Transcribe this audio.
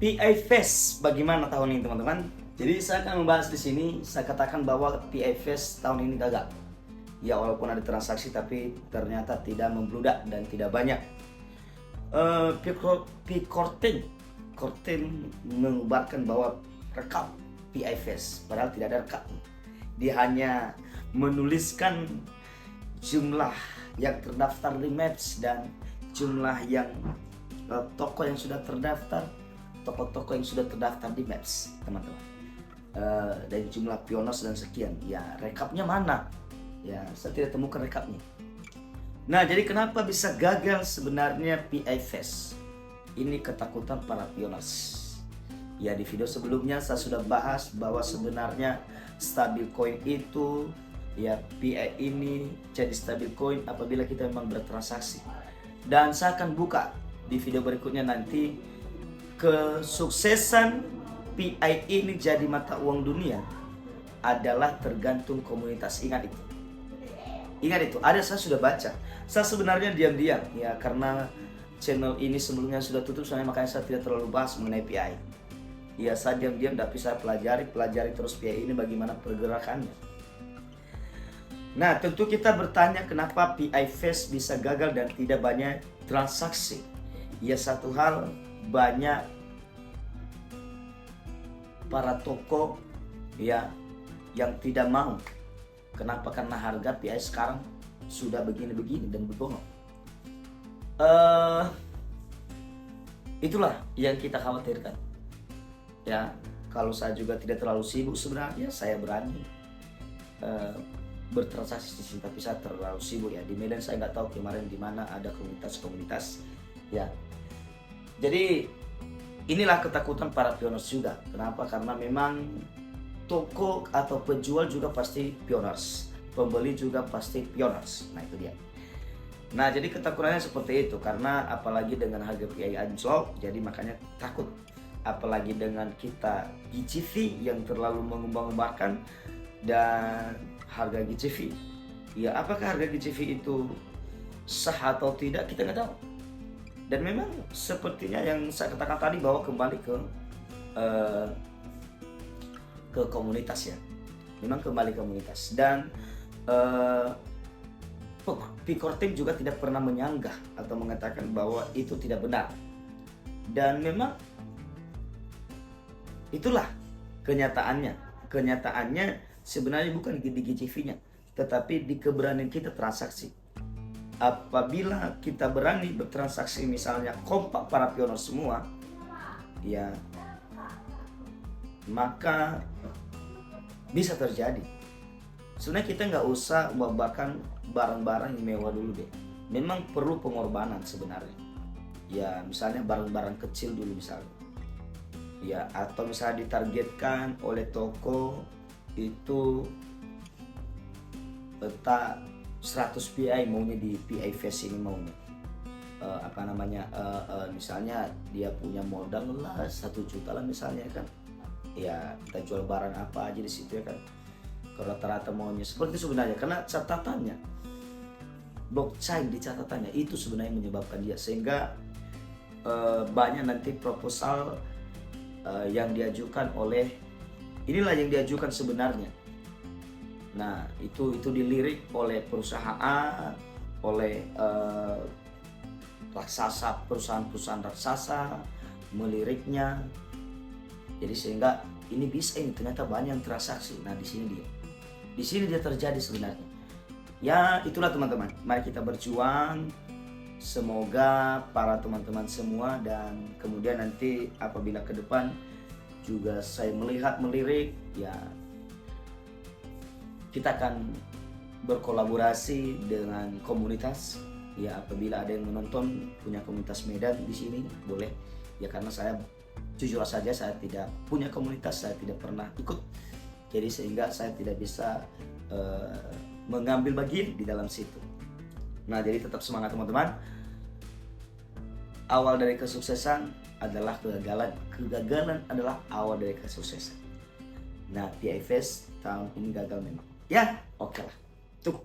PI Fest bagaimana tahun ini teman-teman? Jadi saya akan membahas di sini. Saya katakan bahwa PI Fest tahun ini gagal. Ya walaupun ada transaksi tapi ternyata tidak membludak dan tidak banyak. Korten mengubarkan bahwa rekap PI Fest, padahal tidak ada rekap. Dia hanya menuliskan jumlah yang terdaftar di Maps dan jumlah yang toko yang sudah terdaftar, toko-toko yang sudah terdaftar di Maps, teman-teman. Dan jumlah pioners dan sekian. Ya, rekapnya mana? Ya, saya tidak temukan rekapnya. Nah, jadi kenapa bisa gagal sebenarnya PI Fest? Ini ketakutan para pioners. Ya, di video sebelumnya saya sudah bahas bahwa sebenarnya stablecoin itu, ya PI ini jadi stablecoin apabila kita memang bertransaksi. Dan saya akan buka di video berikutnya nanti kesuksesan PI ini jadi mata uang dunia adalah tergantung komunitas. Ingat itu. Ingat itu. Ada saya sudah baca. Saya sebenarnya diam-diam ya karena channel ini sebelumnya sudah tutup, soalnya makanya saya tidak terlalu bahas mengenai PI. Ya saya diam-diam tapi saya pelajari terus PI ini bagaimana pergerakannya. Nah, tentu kita bertanya kenapa PI Fest bisa gagal dan tidak banyak transaksi. Ya satu hal, banyak para toko ya yang tidak mau. Kenapa? Karena harga PI sekarang sudah begini-begini dan berbohong. Itulah yang kita khawatirkan. Ya, kalau saya juga tidak terlalu sibuk sebenarnya, saya berani bertransaksi di sini, tapi saya terlalu sibuk ya. Di Medan saya nggak tahu kemarin di mana ada komunitas-komunitas ya. Jadi inilah ketakutan para pioners juga. Kenapa? Karena memang toko atau penjual juga pasti pioners, pembeli juga pasti pioners. Nah itu dia. Nah jadi ketakutannya seperti itu karena apalagi dengan harga PI anjlok, jadi makanya takut. Apalagi dengan kita GCV yang terlalu mengumbar-umbarkan dan harga GCV. Ya apakah harga GCV itu sah atau tidak kita nggak tahu. Dan memang sepertinya yang saya katakan tadi bahwa kembali ke komunitas ya. Memang kembali komunitas dan Pikortim juga tidak pernah menyanggah atau mengatakan bahwa itu tidak benar. Dan memang itulah kenyataannya. Kenyataannya sebenarnya bukan di GCV-nya, tetapi di keberanian kita transaksi. Apabila kita berani bertransaksi misalnya kompak para pionir semua, ya maka bisa terjadi. Sebenarnya kita nggak usah membawakan barang-barang yang mewah dulu deh. Memang perlu pengorbanan sebenarnya. Ya misalnya barang-barang kecil dulu misalnya. Ya atau misalnya ditargetkan oleh toko itu letak 100 PI maunya di PI Fest ini maunya. Misalnya dia punya modal lah 1 juta lah misalnya kan. Ya kita jual barang apa aja di situ ya kan. Kalau rata-rata maunya seperti itu sebenarnya karena catatannya blockchain di catatannya itu sebenarnya menyebabkan dia sehingga banyak nanti proposal yang diajukan oleh inilah yang diajukan sebenarnya. Nah itu dilirik oleh perusahaan, oleh perusahaan raksasa meliriknya. Jadi sehingga ini bisa ini ternyata banyak yang transaksi. Nah di sini dia terjadi sebenarnya. Ya itulah teman-teman. Mari kita berjuang. Semoga para teman-teman semua dan kemudian nanti apabila ke depan juga saya melirik ya kita akan berkolaborasi dengan komunitas ya apabila ada yang menonton punya komunitas Medan di sini boleh ya karena saya jujur saja saya tidak punya komunitas, saya tidak pernah ikut jadi sehingga saya tidak bisa mengambil bagian di dalam situ. Nah jadi tetap semangat teman-teman. Awal dari kesuksesan adalah kegagalan adalah awal dari kesuksesan. Nah PI Fest tahun ini gagal memang. Ya oke lah. Tuh